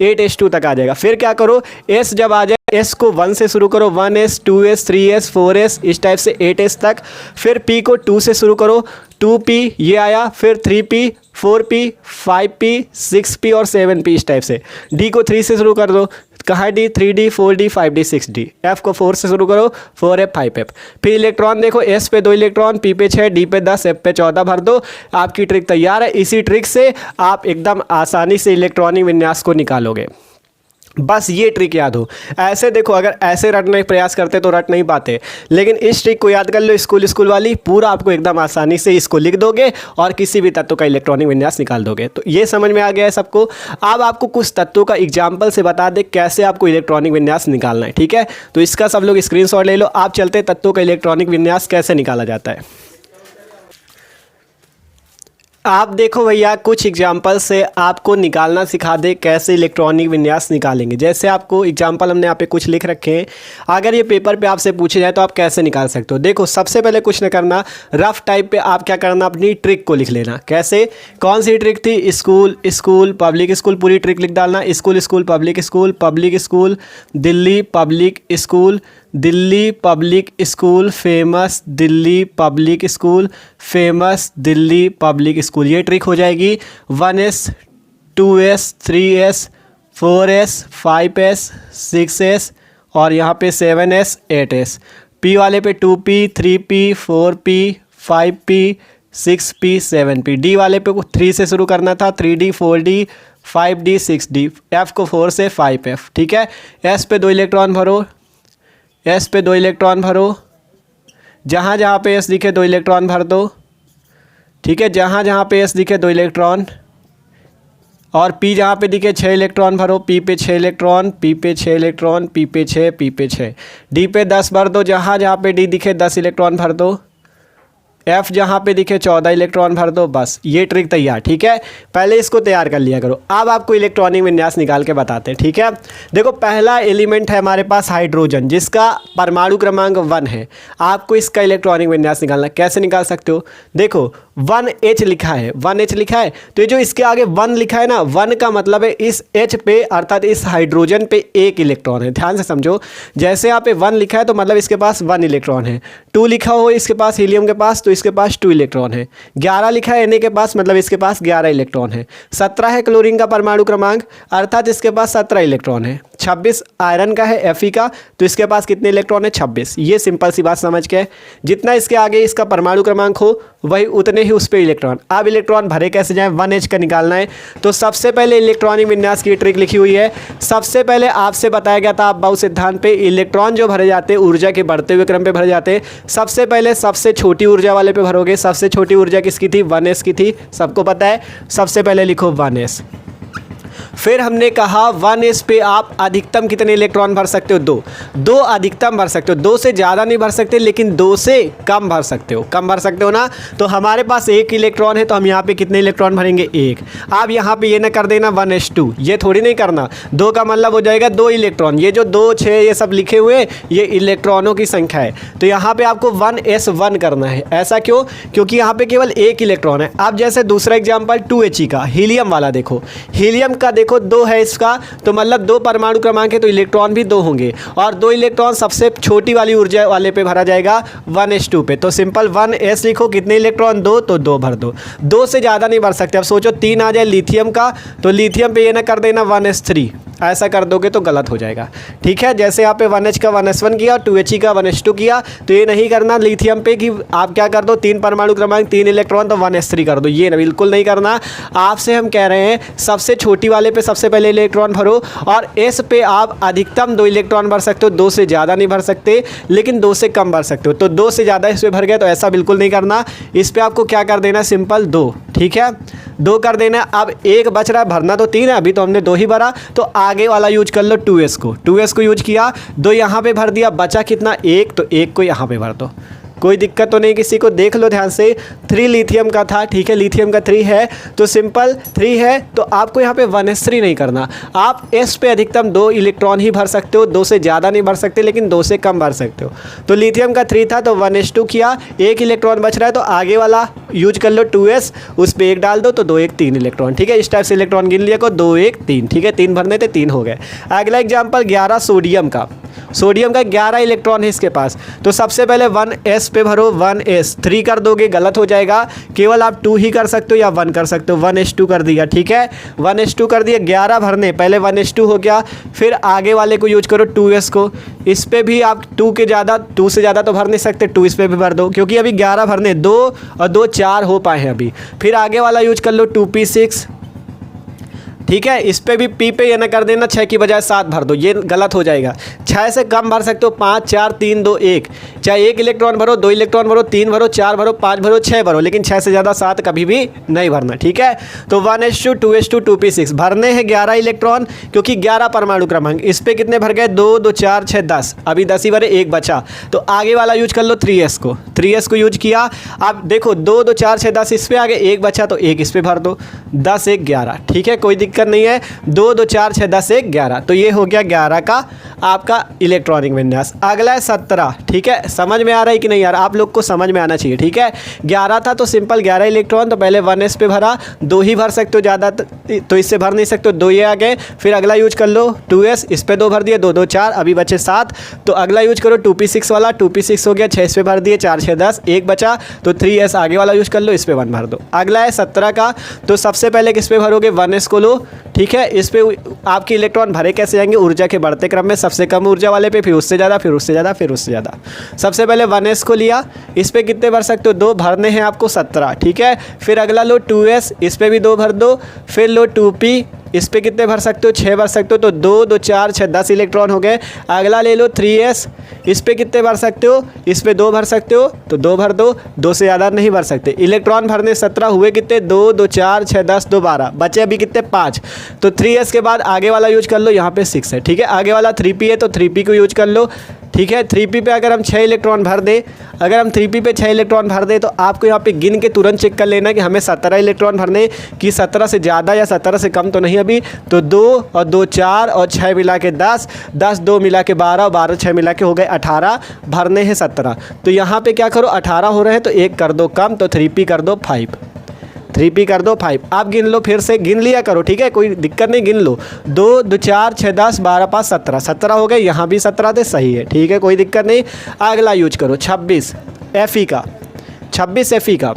8s2 तक आ जाएगा। फिर क्या करो, एस जब आ जाए, एस को 1 से शुरू करो, 1s, 2s, 3s, 4s, इस टाइप से 8s तक। फिर p को 2 से शुरू करो, 2p, ये आया, फिर 3p, 4p, 5p, 6p और 7p, इस टाइप से। d को 3 से शुरू कर दो, कहाँ d, 3d, 4d, 5d, 6d। f को 4 से शुरू करो, 4f, 5f। फिर इलेक्ट्रॉन देखो, s पे 2 इलेक्ट्रॉन, p पे 6, d पे 10, f पे 14 भर दो, आपकी ट्रिक तैयार है। इसी ट्रिक से आप एकदम आसानी से इलेक्ट्रॉनिक विन्यास को निकालोगे, बस ये ट्रिक याद हो। ऐसे देखो, अगर ऐसे रटने का प्रयास करते तो रट नहीं पाते, लेकिन इस ट्रिक को याद कर लो, स्कूल स्कूल वाली, पूरा आपको एकदम आसानी से इसको लिख दोगे और किसी भी तत्व का इलेक्ट्रॉनिक विन्यास निकाल दोगे। तो ये समझ में आ गया है सबको। अब आपको कुछ तत्वों का एग्जाम्पल से बता दे कैसे आपको इलेक्ट्रॉनिक विन्यास निकालना है, ठीक है। तो इसका सब लोग स्क्रीनशॉट ले लो। आप चलते तत्वों का इलेक्ट्रॉनिक विन्यास कैसे निकाला जाता है। आप देखो भैया, कुछ एग्जाम्पल से आपको निकालना सिखा दे कैसे इलेक्ट्रॉनिक विन्यास निकालेंगे। जैसे आपको एग्जाम्पल हमने यहाँ पे कुछ लिख रखे हैं, अगर ये पेपर पे आपसे पूछे जाए तो आप कैसे निकाल सकते हो। देखो, सबसे पहले कुछ न करना, रफ टाइप पे आप क्या करना, अपनी ट्रिक को लिख लेना। कैसे, कौन सी ट्रिक थी, स्कूल स्कूल पब्लिक स्कूल, पूरी ट्रिक लिख डालना। School school public school, public school Delhi public school, Delhi public school, famous Delhi public school, famous Delhi public school. ये ट्रिक हो जाएगी 1s, 2s, 3s, 4s, 5s, 6s और यहाँ पे 7s, 8s। p वाले पे 2p, 3p, 4p, 5p, 6p, 7p। d वाले पे 3 से शुरू करना था, 3d, 4d, 5d, 6d। f को 4 से 5f, ठीक है। s पे 2 इलेक्ट्रॉन भरो, s पे 2 इलेक्ट्रॉन भरो, जहाँ जहाँ पे s दिखे 2 इलेक्ट्रॉन भर दो, ठीक है। जहाँ जहाँ पे s दिखे 2 इलेक्ट्रॉन, और p जहाँ पे दिखे 6 इलेक्ट्रॉन भरो, p पे 6 इलेक्ट्रॉन, p पे 6 इलेक्ट्रॉन, p पे 6, p पे 6। d पे 10 भर दो, जहाँ जहाँ पे d दिखे 10 इलेक्ट्रॉन भर दो। f जहाँ पे दिखे 14 इलेक्ट्रॉन भर दो। बस ये ट्रिक तैयार, ठीक है। पहले इसको तैयार कर लिया करो। अब आपको इलेक्ट्रॉनिक विन्यास निकाल के बताते हैं, ठीक है। देखो, पहला एलिमेंट है हमारे पास हाइड्रोजन, जिसका परमाणु क्रमांक 1 है। आपको इसका इलेक्ट्रॉनिक विन्यास निकालना, कैसे निकाल सकते हो। देखो, 1H लिखा है, 1H लिखा है, तो ये जो इसके आगे 1 लिखा है ना, 1 का मतलब है इस H पे, अर्थात इस हाइड्रोजन पे 1 इलेक्ट्रॉन है। ध्यान से समझो, जैसे यहाँ पे 1 लिखा है तो मतलब इसके पास 1 इलेक्ट्रॉन है। 2 लिखा हो इसके पास, हीलियम के पास, तो इसके पास 2 इलेक्ट्रॉन है। 11 लिखा है Na के पास, मतलब इसके पास 11 इलेक्ट्रॉन है। 17 है क्लोरीन का परमाणु क्रमांक, अर्थात इसके पास 17 इलेक्ट्रॉन है। 26 आयरन का है Fe का, तो इसके पास कितने इलेक्ट्रॉन है? 26। ये सिंपल सी बात समझ के, जितना इसके आगे इसका परमाणु क्रमांक हो वही उतने ही उस पे इलेक्ट्रॉन। अब इलेक्ट्रॉन भरे कैसे जाएं? 1s का निकालना है। तो सबसे पहले इलेक्ट्रॉनिक विन्यास की ट्रिक लिखी हुई है। सबसे पहले आपसे बताया गया था अफबाउ सिद्धांत पे, इलेक्ट्रॉन जो भरे जाते हैं ऊर्जा के बढ़ते हुए क्रम पे भरे जाते हैं। सबसे पहले सबसे छोटी ऊर्जा वाले पे भरोगे। सबसे छोटी ऊर्जा किसकी थी? 1s की थी, सबको पता है। सबसे पहले लिखो 1s। फिर हमने कहा 1s पे आप अधिकतम कितने इलेक्ट्रॉन भर सकते हो? 2 अधिकतम भर सकते हो, 2 से ज़्यादा नहीं भर सकते, लेकिन 2 से कम भर सकते हो। कम भर सकते हो ना? तो हमारे पास 1 इलेक्ट्रॉन है, तो हम यहाँ पे कितने इलेक्ट्रॉन भरेंगे? 1। आप यहाँ पे ये ना कर देना 1s2, ये थोड़ी नहीं करना। 2 का मतलब हो जाएगा 2 इलेक्ट्रॉन। ये जो 2, 6 ये सब लिखे हुए ये इलेक्ट्रॉनों की संख्या है, तो यहाँ पर आपको 1s1 करना है। ऐसा क्यों? क्योंकि यहाँ पर केवल 1 इलेक्ट्रॉन है। अब जैसे दूसरा एग्जाम्पल 2He का, हीलियम वाला देखो। हीलियम का देखो 2 है इसका, तो मतलब 2 परमाणु क्रमांक है, तो इलेक्ट्रॉन भी 2 होंगे, और 2 इलेक्ट्रॉन सबसे छोटी वाली ऊर्जा वाले पे भरा जाएगा 1s2 पे। तो सिंपल 1s लिखो, कितने इलेक्ट्रॉन? 2, तो 2 भर दो। 2 से ज़्यादा नहीं भर सकते। अब सोचो 3 आ जाए लिथियम का, तो लिथियम पे ये ना कर देना 1s3, ऐसा कर दोगे तो गलत हो जाएगा। ठीक है, जैसे यहाँ पे 1h का 1s1 किया, 2He का 1s2 किया, तो ये नहीं करना लिथियम पे कि आप क्या कर दो 3 परमाणु क्रमांक 3 इलेक्ट्रॉन तो 1s3 कर दो, ये बिल्कुल नहीं करना। आपसे हम कह रहे हैं सबसे छोटी वाले पे सबसे पहले इलेक्ट्रॉन भरो, और S पे आप अधिकतम 2 इलेक्ट्रॉन भर सकते हो। 2 से ज़्यादा नहीं भर सकते, लेकिन 2 से कम भर सकते हो। तो 2 से ज़्यादा इस पर भर गया, तो ऐसा बिल्कुल नहीं करना। इस पर आपको क्या कर देना? सिंपल 2। ठीक है, 2 कर देना। अब 1 बच रहा है, भरना तो 3 है, अभी तो हमने 2 ही भरा, तो आगे वाला यूज कर लो 2s को। 2s को यूज किया, 2 यहाँ पे भर दिया, बचा कितना? 1, तो 1 को यहाँ पे भर दो। कोई दिक्कत तो नहीं किसी को? देख लो ध्यान से। 3 लिथियम का था, ठीक है, लिथियम का 3 है, तो सिंपल 3 है, तो आपको यहाँ पे 1s3 नहीं करना। आप S पे अधिकतम 2 इलेक्ट्रॉन ही भर सकते हो, 2 से ज़्यादा नहीं भर सकते, लेकिन 2 से कम भर सकते हो। तो लिथियम का 3 था, तो 1s2 किया, 1 इलेक्ट्रॉन बच रहा है, तो आगे वाला यूज कर लो 2s, उस पर 1 डाल दो, तो 2 1 3 इलेक्ट्रॉन। ठीक है, इस टाइप से इलेक्ट्रॉन गिन लिया को 2 1 3। ठीक है, 3 भरने थे, 3 हो गए। अगला एग्जाम्पल 11 सोडियम का। सोडियम का 11 इलेक्ट्रॉन है इसके पास, तो सबसे पहले 1s पे भरो। 1s3 कर दोगे गलत हो जाएगा, केवल आप 2 ही कर सकते हो या 1 कर सकते हो। 1s2 कर दिया, ठीक है, 1s2 कर दिया। 11 भरने, पहले 1s2 हो गया, फिर आगे वाले को यूज करो 2s को। इस पे भी आप 2 से ज़्यादा तो भर नहीं सकते, 2 इस पे भी भर दो, क्योंकि अभी 11 भरने, 2 और 2 4 हो पाए हैं अभी। फिर आगे वाला यूज कर लो 2p6। ठीक है, इस पे भी पी पे ये ना कर देना 6 की बजाय 7 भर दो, ये गलत हो जाएगा। 6 से कम भर सकते हो, 5 4 3 2 1, चाहे 1 इलेक्ट्रॉन भरो, 2 इलेक्ट्रॉन भरो, 3 भरो, 4 भरो, 5 भरो, 6 भरो, लेकिन 6 से ज़्यादा 7 कभी भी नहीं भरना। ठीक है, तो 1s2 2s2 2p6 भरने हैं 11 इलेक्ट्रॉन, क्योंकि 11 परमाणु क्रमांक। इस पे कितने भर गए? 2 2 4 6 10, अभी 10 ही भरे, 1 बचा, तो आगे वाला यूज कर लो 3s को। 3s को यूज किया, अब देखो 2 2 4 6 10, इस पे आगे 1 बचा, तो 1 इस पे भर दो, 10 1 11। ठीक है, कोई दिक्कत नहीं है। 2 2 4 6 10 1 11, तो ये हो गया 11 का आपका इलेक्ट्रॉनिक विन्यास। अगला है 17। ठीक है, समझ में आ रहा है कि नहीं यार? आप लोग को समझ में आना चाहिए। ठीक है, 11 था, तो सिंपल 11 इलेक्ट्रॉन, तो पहले 1s पे भरा, 2 ही भर सकते हो, ज़्यादा तो इससे भर नहीं सकते, 2 ये आ गए। फिर अगला यूज कर लो 2s, इस पे 2 भर दिए, 2 2 4, अभी बचे 7, तो अगला यूज करो 2p6 वाला, 2p6 हो गया, 6 इस पे भर दिए, 4 6 10, 1 बचा, तो 3s आगे वाला यूज कर लो, इस पे 1 भर दो। अगला है 17 का, तो सबसे पहले किस पे भरोगे? 1s को लो। ठीक है, इस पे आपके इलेक्ट्रॉन भरे कैसे जाएंगे? ऊर्जा के बढ़ते क्रम में, सबसे कम ऊर्जा वाले पे, फिर उससे ज़्यादा, फिर उससे ज़्यादा, फिर उससे ज़्यादा। सबसे पहले 1s को लिया, इस पे कितने भर सकते हो? 2 भरने हैं आपको 17। ठीक है, फिर अगला लो 2s, इस पे भी 2 भर दो, फिर लो 2p, इस पे कितने भर सकते हो? 6 भर सकते हो, तो 2 2 4 6 10 इलेक्ट्रॉन हो गए। अगला ले लो 3s, इस पे कितने भर सकते हो? इस पे 2 भर सकते हो, तो 2 भर दो, 2 से ज़्यादा नहीं भर सकते। इलेक्ट्रॉन भरने 17 हुए कितने? 2 2 4 6 10 2 12, बचे अभी कितने? 5। तो 3s के बाद आगे वाला यूज कर लो, यहाँ पे 6 है। ठीक है, आगे वाला 3p है, तो 3p को यूज कर लो। ठीक है, 3p पे अगर हम 6 इलेक्ट्रॉन भर दे, अगर हम 3p पे 6 इलेक्ट्रॉन भर दे, तो आपको यहाँ पे गिन के तुरंत चेक कर लेना कि हमें 17 इलेक्ट्रॉन भरने कि 17 से ज़्यादा या 17 से कम तो नहीं अभी। तो 2 और 2 4 और 6 मिला के 10, 10 2 मिला के 12 और 12 6 मिला के हो गए 18, भरने हैं 17। तो यहाँ पे क्या करो, 18 हो रहे हैं तो 1 कर दो कम, तो 3p कर दो 5, 3p कर दो 5। आप गिन लो, फिर से गिन लिया करो। ठीक है, कोई दिक्कत नहीं, गिन लो। 2 2 4 6 10 12 5 17, 17 हो गए, यहाँ भी 17 थे, सही है। ठीक है, कोई दिक्कत नहीं। अगला यूज करो 26 Fe का। 26 Fe का।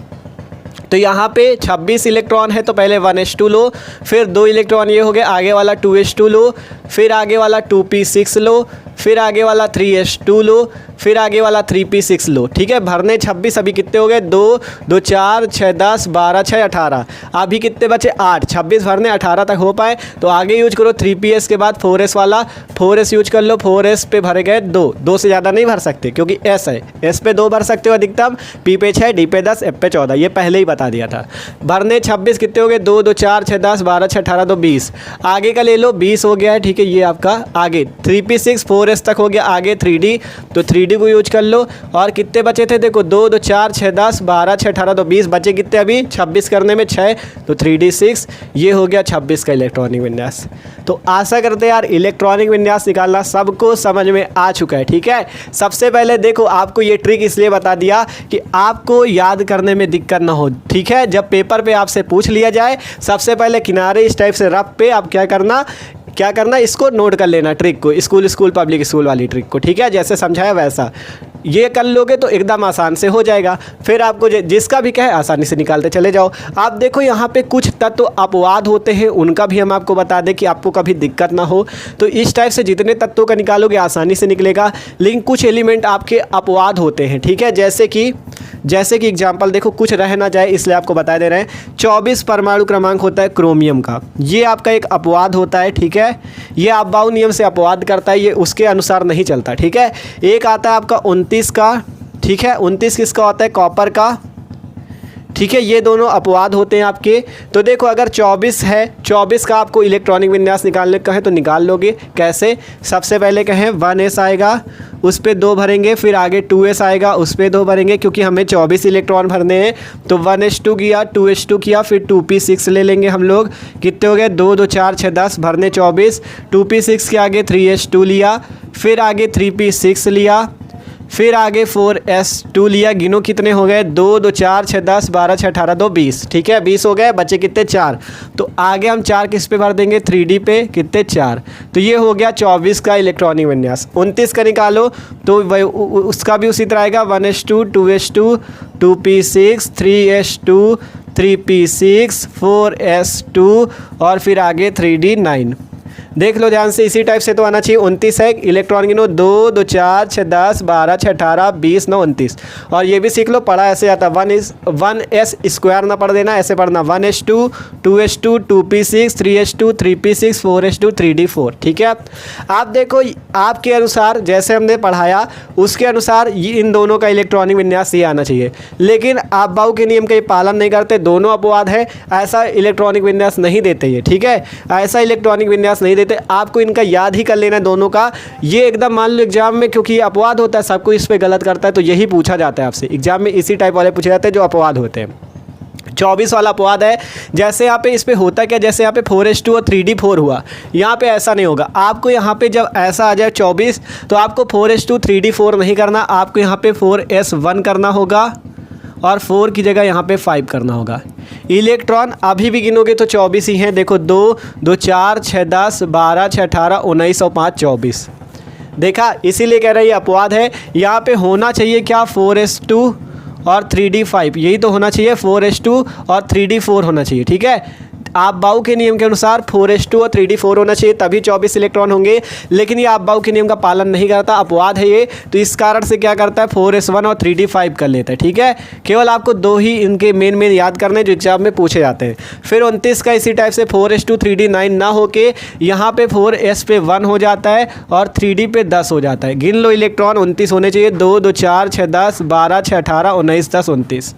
तो यहाँ पे 26 इलेक्ट्रॉन है तो पहले 1s2 लो, फिर 2 इलेक्ट्रॉन ये हो गया, आगे वाला 2s2 लो, फिर आगे वाला 2p6 लो, फिर आगे वाला 3s2 लो, फिर आगे वाला 3p6 लो। ठीक है, भरने 26 अभी कितने हो गए, 2 2 4 6 10 12 6 18, अभी कितने बचे 8, 26 भरने 18 तक हो पाए तो आगे यूज करो 3ps के बाद 4s वाला, 4s यूज कर लो, 4s पे भरे गए 2 से ज़्यादा नहीं भर सकते क्योंकि s है, s पे 2 भर सकते हो अधिकतम, p पे 6, d पे 10, f पे 14, ये पहले ही बता दिया था। भरने 26 कितने हो गए, 2 2 4 6 10 12 6 18 2 20, आगे का ले लो 20 हो गया है। ठीक है, ये आपका आगे 3p6 4s तक हो गया, आगे 3d, तो 3d को यूज कर लो। और कितने बचे थे देखो, 2 2 4 6 10 12 6 18 तो 20, बचे कितने अभी 26 करने में 6, तो 3d6, ये हो गया 26 का इलेक्ट्रॉनिक विन्यास। तो आशा करते हैं यार इलेक्ट्रॉनिक विन्यास निकालना सबको समझ में आ चुका है। ठीक है, सबसे पहले देखो आपको ये ट्रिक इसलिए बता दिया कि आपको याद करने में दिक्कत ना हो। ठीक है, जब पेपर पे आपसे पूछ लिया जाए सबसे पहले किनारे इस टाइप से रफ पे आप क्या करना इसको नोट कर लेना, ट्रिक को, स्कूल पब्लिक स्कूल वाली ट्रिक को। ठीक है, जैसे समझाया वैसा ये कर लोगे तो एकदम आसान से हो जाएगा, फिर आपको जिसका भी कहे आसानी से निकालते चले जाओ। आप देखो यहाँ पे कुछ तत्व अपवाद होते हैं, उनका भी हम आपको बता दें कि आपको कभी दिक्कत ना हो। तो इस टाइप से जितने तत्वों का निकालोगे आसानी से निकलेगा, लेकिन कुछ एलिमेंट आपके अपवाद होते हैं। ठीक है, जैसे कि एग्जाम्पल देखो, कुछ रह ना जाए इसलिए आपको बता दे रहे हैं। 24 परमाणु क्रमांक होता है क्रोमियम का, ये आपका एक अपवाद होता है। ठीक है, ये अफबाउ नियम से अपवाद करता है, ये उसके अनुसार नहीं चलता। ठीक है, एक आता है आपका 29 का। ठीक है, 29 किसका होता है, कॉपर का। ठीक है, ये दोनों अपवाद होते हैं आपके। तो देखो अगर 24 है, 24 का आपको इलेक्ट्रॉनिक विन्यास निकालने का है तो निकाल लोगे। कैसे, सबसे पहले कहें 1s आएगा, उस पर 2 भरेंगे, फिर आगे 2s आएगा, उस पर 2 भरेंगे क्योंकि हमें 24 इलेक्ट्रॉन भरने हैं। तो 1s2 किया, 2s2 किया, फिर 2p6 ले लेंगे हम लोग। कितने हो गए, 2 2 4 6 10, भरने 24, 2p6 के आगे 3s2 लिया, फिर आगे 3p6 लिया, फिर आगे 4s2 लिया। गिनो कितने हो गए, 2 2 4 6 10 12 6 18 2 20। ठीक है, 20 हो गए, बचे कितने 4। तो आगे हम 4 किस पे भर देंगे, 3d पे, कितने 4। तो ये हो गया 24 का इलेक्ट्रॉनिक विन्यास। 29 का निकालो तो उसका भी उसी तरह आएगा, 1s2 2s2 2p6 3s2 3p6 4s2 और फिर आगे 3d 9। देख लो ध्यान से, इसी टाइप से तो आना चाहिए। 29 है, इलेक्ट्रॉन गिनो, 2 2 4 6 10 12 6 18 20 9 29। और ये भी सीख लो, पढ़ा ऐसे आता, 1s स्क्वायर ना पढ़ देना, ऐसे पढ़ना 1s2 2s2 2p6 3s2 3p6 4s2 3d4। ठीक है, आप देखो आपके अनुसार जैसे हमने पढ़ाया उसके अनुसार इन दोनों का इलेक्ट्रॉनिक विन्यास ये आना चाहिए, लेकिन आप बाउ के नियम का ये पालन नहीं करते, दोनों अपवाद है, ऐसा इलेक्ट्रॉनिक विन्यास नहीं देते ये। ठीक है, ऐसा इलेक्ट्रॉनिक विन्यास नहीं देते, आपको इनका याद ही कर लेना है दोनों का। ये एकदम मान लो एग्जाम में, क्योंकि ये अपवाद होता है, सबको इस पे गलत करता है तो यही पूछा जाता है आपसे एग्जाम में, इसी टाइप वाले पूछे जाते हैं जो अपवाद होते हैं। 24 वाला अपवाद है, जैसे यहाँ पे इस पे होता क्या, जैसे यहाँ पे 4s2 और 3d4 हुआ, यहाँ पे ऐसा नहीं होगा। आपको यहाँ पे जब ऐसा आ जाए 24 तो आपको 4s2 3d4 नहीं करना, आपको यहाँ पे 4s1 करना होगा और 4 की जगह यहाँ पे 5 करना होगा। इलेक्ट्रॉन अभी भी गिनोगे तो 24 ही हैं। देखो 2 2 4 6 10 12 6 18 19 और 5 24। देखा, इसीलिए कह रहा है ये अपवाद है। यहाँ पे होना चाहिए क्या, 4s2 और 3d5, यही तो होना चाहिए, 4s2 और 3d4 होना चाहिए। ठीक है, आप बाउ के नियम के अनुसार 4s2 और 3d4 होना चाहिए, तभी 24 इलेक्ट्रॉन होंगे, लेकिन ये आप बाउ के नियम का पालन नहीं करता, अपवाद है ये। तो इस कारण से क्या करता है, 4s1 और 3d5 कर लेता है। ठीक है, केवल आपको 2 ही इनके मेन याद करने जो एग्जाम में पूछे जाते हैं। फिर 29 का इसी टाइप से 4s2 3d9 ना होके यहाँ पे 4s पे 1 हो जाता है और 3d पे 10 हो जाता है। गिन लो इलेक्ट्रॉन 29 होने चाहिए, 2 2 4 6 10 12 6 18 19 10 29,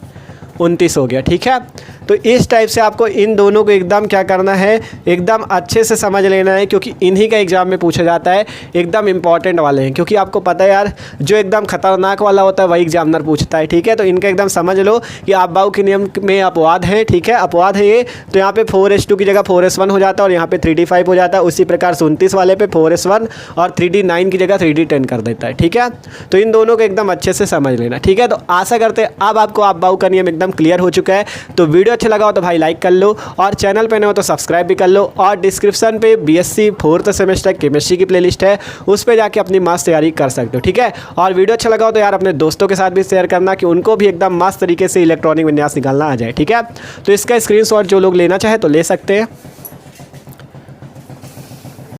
29 हो गया। ठीक है, तो इस टाइप से आपको इन दोनों को एकदम क्या करना है, एकदम अच्छे से समझ लेना है, क्योंकि इन्हीं का एग्जाम में पूछा जाता है, एकदम इंपॉर्टेंट वाले हैं। क्योंकि आपको पता है यार, जो एकदम खतरनाक वाला होता है वही एग्जामिनर पूछता है। ठीक है, तो इनका एकदम समझ लो कि आप बाउ के नियम में अपवाद हैं। ठीक है, अपवाद है ये, तो यहाँ पे 4s2 की जगह 4s1 हो जाता है और यहाँ पे 3d5 हो जाता है। उसी प्रकार 29 वाले पे 4s1 और 3d9 की जगह 3d10 कर देता है। ठीक है, तो इन दोनों को एकदम अच्छे से समझ लेना। ठीक है, तो आशा करते हैं अब आपको आप बाउ का नियम एकदम एकदम क्लियर हो चुका है। तो वीडियो अच्छा लगा हो तो भाई लाइक कर लो, और चैनल पे नए हो तो सब्सक्राइब भी कर लो, और डिस्क्रिप्शन पे बीएससी 4th सेमेस्टर केमिस्ट्री की प्लेलिस्ट है, उस पर जाके अपनी मस्त तैयारी कर सकते हो, ठीक है। और वीडियो अच्छा लगा हो तो यार अपने दोस्तों के साथ भी शेयर करना कि उनको भी एकदम मस्त तरीके से इलेक्ट्रॉनिक विन्यास निकालना आ जाए, ठीक है। तो इसका स्क्रीनशॉट जो लोग लेना चाहे तो ले सकते हैं।